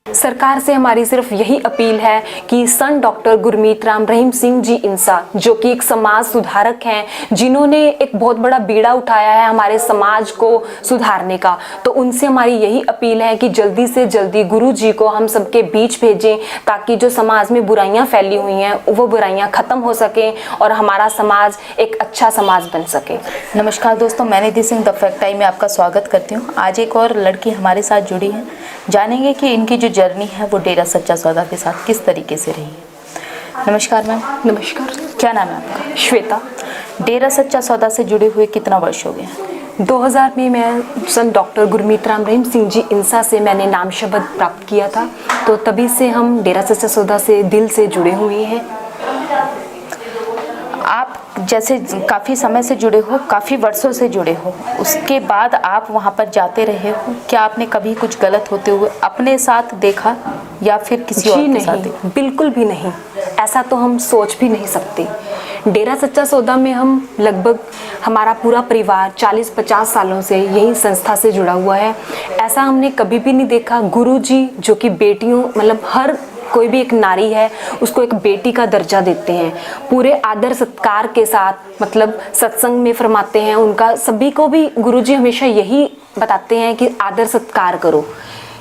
सरकार से हमारी सिर्फ यही अपील है कि सन डॉक्टर गुरमीत राम रहीम सिंह जी इंसा, जो कि एक समाज सुधारक हैं, जिन्होंने एक बहुत बड़ा बीड़ा उठाया है हमारे समाज को सुधारने का, तो उनसे हमारी यही अपील है कि जल्दी से जल्दी गुरु जी को हम सबके बीच भेजें, ताकि जो समाज में बुराइयां फैली हुई हैं वो बुराइयां खत्म हो सकें और हमारा समाज एक अच्छा समाज बन सके। नमस्कार दोस्तों, मैं निधि सिंह द फैक्ट टाइम में आपका स्वागत करती हूँ। आज एक और लड़की हमारे साथ जुड़ी है, जानेंगे कि इनकी जो जर्नी है वो डेरा सच्चा सौदा के साथ किस तरीके से रही है। नमस्कार मैम। नमस्कार। क्या नाम है आपका? श्वेता। डेरा सच्चा सौदा से जुड़े हुए कितना वर्ष हो गया? 2000 में मैं सन डॉक्टर गुरमीत राम रहीम सिंह जी इंसा से मैंने नाम शब्द प्राप्त किया था, तो तभी से हम डेरा सच्चा सौदा से दिल से जुड़े हुए हैं। आप जैसे काफ़ी समय से जुड़े हो, काफ़ी वर्षों से जुड़े हो, उसके बाद आप वहाँ पर जाते रहे हो, क्या आपने कभी कुछ गलत होते हुए अपने साथ देखा या फिर किसी और के साथ देखा? बिल्कुल भी नहीं, ऐसा तो हम सोच भी नहीं सकते। डेरा सच्चा सौदा में हम लगभग हमारा पूरा परिवार 40-50 सालों से यही संस्था से जुड़ा हुआ है। ऐसा हमने कभी भी नहीं देखा। गुरुजी जो कि बेटियों मतलब हर कोई भी एक नारी है उसको एक बेटी का दर्जा देते हैं, पूरे आदर सत्कार के साथ मतलब सत्संग में फरमाते हैं उनका। सभी को भी गुरुजी हमेशा यही बताते हैं कि आदर सत्कार करो,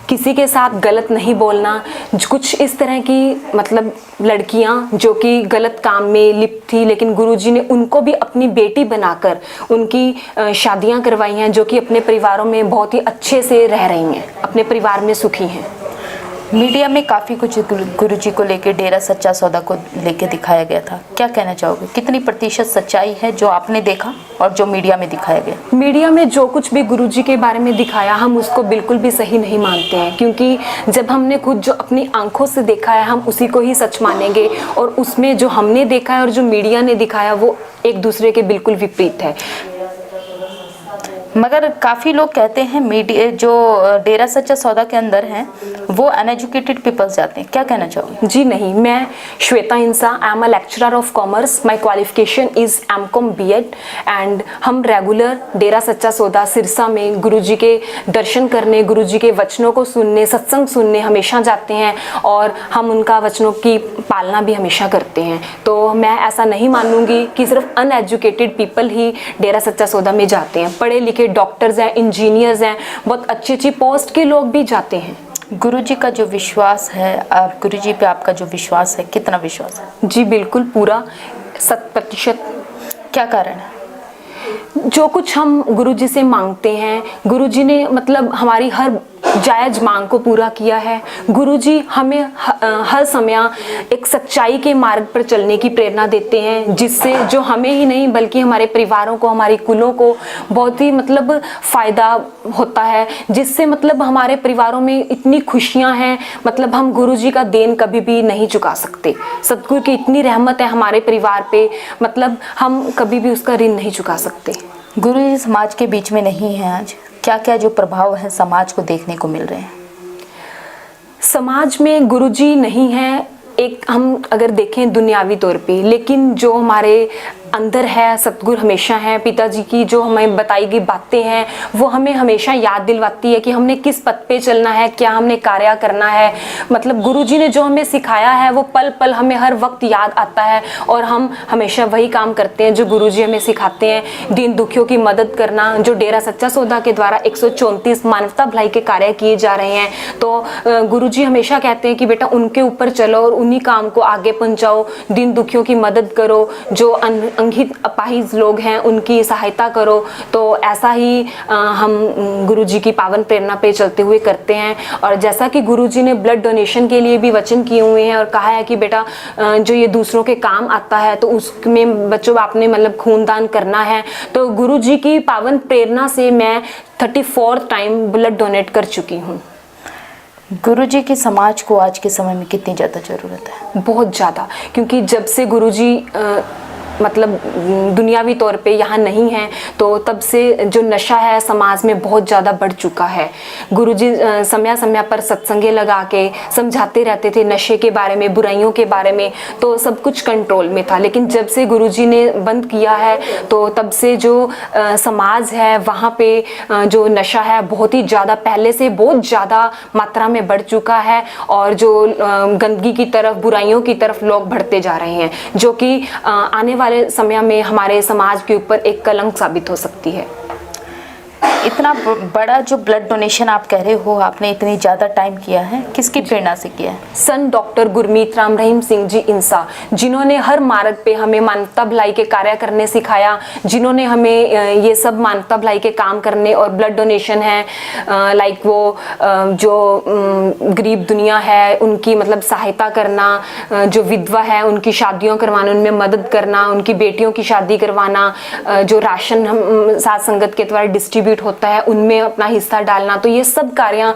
किसी के साथ गलत नहीं बोलना। कुछ इस तरह की मतलब लड़कियां जो कि गलत काम में लिप्त थी, लेकिन गुरुजी ने उनको भी अपनी बेटी बनाकर उनकी शादियां करवाई हैं, जो कि अपने परिवारों में बहुत ही अच्छे से रह रही हैं, अपने परिवार में सुखी हैं। मीडिया में काफ़ी कुछ गुरुजी को लेके, डेरा सच्चा सौदा को लेके दिखाया गया था, क्या कहना चाहोगे? कितनी प्रतिशत सच्चाई है जो आपने देखा और जो मीडिया में दिखाया गया? मीडिया में जो कुछ भी गुरुजी के बारे में दिखाया, हम उसको बिल्कुल भी सही नहीं मानते हैं, क्योंकि जब हमने खुद जो अपनी आंखों से देखा है हम उसी को ही सच मानेंगे, और उसमें जो हमने देखा है और जो मीडिया ने दिखाया वो एक दूसरे के बिल्कुल विपरीत है। मगर काफ़ी लोग कहते हैं मीडिया जो डेरा सच्चा सौदा के अंदर हैं वो अनएजुकेटेड पीपल्स जाते हैं, क्या कहना चाहोगे? जी नहीं, मैं Shweta Insa, I am a lecturer of commerce, my qualification is MCom BEd, and हम रेगुलर डेरा सच्चा सौदा सिरसा में गुरुजी के दर्शन करने, गुरुजी के वचनों को सुनने, सत्संग सुनने हमेशा जाते हैं, और हम उनका वचनों की पालना भी हमेशा करते हैं। तो मैं ऐसा नहीं मानूंगी कि सिर्फ अनएजुकेटेड पीपल ही डेरा सच्चा सौदा में जाते हैं। पढ़े लिखे डॉक्टर्स हैं, इंजीनियर्स हैं, बहुत अच्छी अच्छी पोस्ट के लोग भी जाते हैं। गुरुजी का जो विश्वास है, आप गुरुजी पे आपका जो विश्वास है, कितना विश्वास है? जी बिल्कुल, पूरा 100%। क्या कारण है? जो कुछ हम गुरुजी से मांगते हैं, गुरुजी ने मतलब हमारी हर जायज मांग को पूरा किया है। गुरुजी हमें हर समय एक सच्चाई के मार्ग पर चलने की प्रेरणा देते हैं, जिससे जो हमें ही नहीं बल्कि हमारे परिवारों को, हमारी कुलों को बहुत ही मतलब फ़ायदा होता है, जिससे मतलब हमारे परिवारों में इतनी खुशियां हैं, मतलब हम गुरुजी का देन कभी भी नहीं चुका सकते। सतगुरु की इतनी रहमत है हमारे परिवार पे, मतलब हम कभी भी उसका ऋण नहीं चुका सकते। गुरुजी समाज के बीच में नहीं है आज, क्या क्या जो प्रभाव है समाज को देखने को मिल रहे हैं? समाज में गुरुजी नहीं है, एक हम अगर देखें दुनियावी तौर पे, लेकिन जो हमारे अंदर है सतगुरु हमेशा है। पिताजी की जो हमें बताई गई बातें हैं वो हमें हमेशा याद दिलवाती है कि हमने किस पथ पे चलना है, क्या हमने कार्य करना है। मतलब गुरुजी ने जो हमें सिखाया है वो पल पल हमें हर वक्त याद आता है, और हम हमेशा वही काम करते हैं जो गुरुजी हमें सिखाते हैं। दीन दुखियों की मदद करना, जो डेरा सच्चा सौदा के द्वारा 134 मानवता भलाई के कार्य किए जा रहे हैं, तो गुरुजी हमेशा कहते हैं कि बेटा उनके ऊपर चलो और उन्हीं काम को आगे पहुंचाओ, दीन दुखियों की मदद करो, जो अंगित अपाहिज लोग हैं उनकी सहायता करो। तो ऐसा ही हम गुरुजी की पावन प्रेरणा पे चलते हुए करते हैं। और जैसा कि गुरुजी ने ब्लड डोनेशन के लिए भी वचन किए हुए हैं और कहा है कि बेटा जो ये दूसरों के काम आता है तो उसमें बच्चों आपने मतलब खूनदान करना है। तो गुरुजी की पावन प्रेरणा से मैं 34th टाइम ब्लड डोनेट कर चुकी हूँ। गुरुजी की समाज को आज के समय में कितनी ज़्यादा ज़रूरत है? बहुत ज़्यादा, क्योंकि जब से गुरुजी मतलब दुनियावी तौर पे यहाँ नहीं हैं, तो तब से जो नशा है समाज में बहुत ज़्यादा बढ़ चुका है। गुरुजी समय समय पर सत्संगे लगा के समझाते रहते थे नशे के बारे में, बुराइयों के बारे में, तो सब कुछ कंट्रोल में था। लेकिन जब से गुरुजी ने बंद किया है तो तब से जो समाज है वहाँ पे जो नशा है बहुत ही ज़्यादा, पहले से बहुत ज़्यादा मात्रा में बढ़ चुका है, और जो गंदगी की तरफ, बुराइयों की तरफ लोग बढ़ते जा रहे हैं, जो कि आने वाले समय में हमारे समाज के ऊपर एक कलंक साबित हो सकती है। इतना बड़ा जो ब्लड डोनेशन आप कह रहे हो, आपने इतनी ज़्यादा टाइम किया है, किसकी प्रेरणा से किया है? सन डॉक्टर गुरमीत राम रहीम सिंह जी इंसा, जिन्होंने हर मार्ग पे हमें मानवता भलाई के कार्य करने सिखाया, जिन्होंने हमें ये सब मानवता भलाई के काम करने, और ब्लड डोनेशन है लाइक वो जो गरीब दुनिया है उनकी मतलब सहायता करना, जो विधवा है उनकी शादियों करवाना, उनमें मदद करना, उनकी बेटियों की शादी करवाना, जो राशन हम साथ संगत के द्वारा डिस्ट्रीब्यूट होता है उनमें अपना हिस्सा डालना, तो ये सब कार्य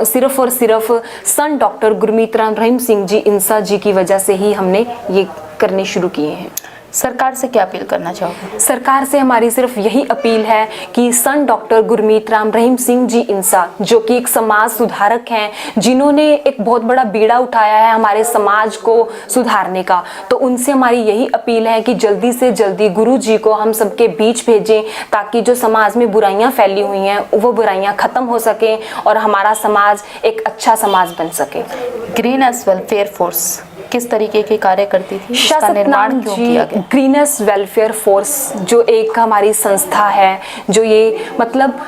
सिर्फ और सिर्फ सन डॉक्टर गुरमीत राम रहीम सिंह जी इंसा जी की वजह से ही हमने ये करने शुरू किए हैं। सरकार से क्या अपील करना चाहोगे? सरकार से हमारी सिर्फ यही अपील है कि सन डॉक्टर गुरमीत राम रहीम सिंह जी इंसा, जो कि एक समाज सुधारक हैं, जिन्होंने एक बहुत बड़ा बीड़ा उठाया है हमारे समाज को सुधारने का, तो उनसे हमारी यही अपील है कि जल्दी से जल्दी गुरु जी को हम सबके बीच भेजें, ताकि जो समाज में बुराइयां फैली हुई हैं वो बुराइयां खत्म हो सकें और हमारा समाज एक अच्छा समाज बन सके। ग्रीनस वेलफेयर फोर्स किस तरीके के कार्य करती थी? इसका निर्माण क्यों किया गया? ग्रीनस वेलफेयर फोर्स जो एक हमारी संस्था है, जो ये मतलब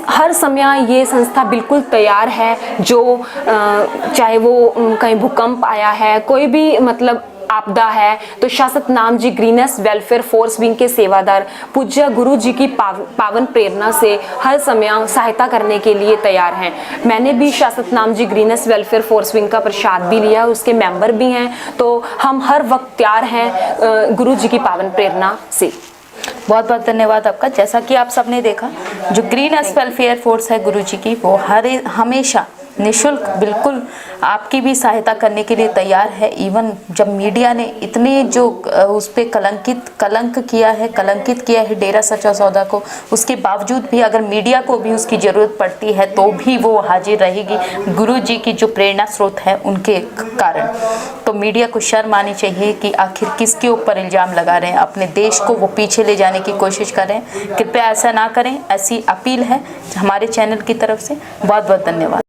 हर समय ये संस्था बिल्कुल तैयार है, जो चाहे वो कहीं भूकंप आया है, कोई भी मतलब आपदा है, तो शासक नाम जी ग्रीनस वेलफेयर फोर्स विंग के सेवादार पूज्य गुरु जी की पावन प्रेरणा से हर समय सहायता करने के लिए तैयार हैं। मैंने भी शासक नाम जी ग्रीनस वेलफेयर फोर्स विंग का प्रसाद भी लिया, उसके मेंबर भी हैं, तो हम हर वक्त तैयार हैं गुरु जी की पावन प्रेरणा से। बहुत बहुत धन्यवाद आपका। जैसा कि आप सबने देखा, जो ग्रीनस वेलफेयर फोर्स है गुरु जी की, वो हमेशा निःशुल्क बिल्कुल आपकी भी सहायता करने के लिए तैयार है। इवन जब मीडिया ने इतने जो उस पर कलंकित किया है डेरा सच्चा सौदा को, उसके बावजूद भी अगर मीडिया को भी उसकी ज़रूरत पड़ती है तो भी वो हाजिर रहेगी गुरु जी की जो प्रेरणा स्रोत है उनके कारण। तो मीडिया को शर्म आनी चाहिए कि आखिर किसके ऊपर इल्ज़ाम लगा रहे हैं, अपने देश को वो पीछे ले जाने की कोशिश कर रहे हैं। कृपया ऐसा ना करें, ऐसी अपील है हमारे चैनल की तरफ से। बहुत बहुत धन्यवाद।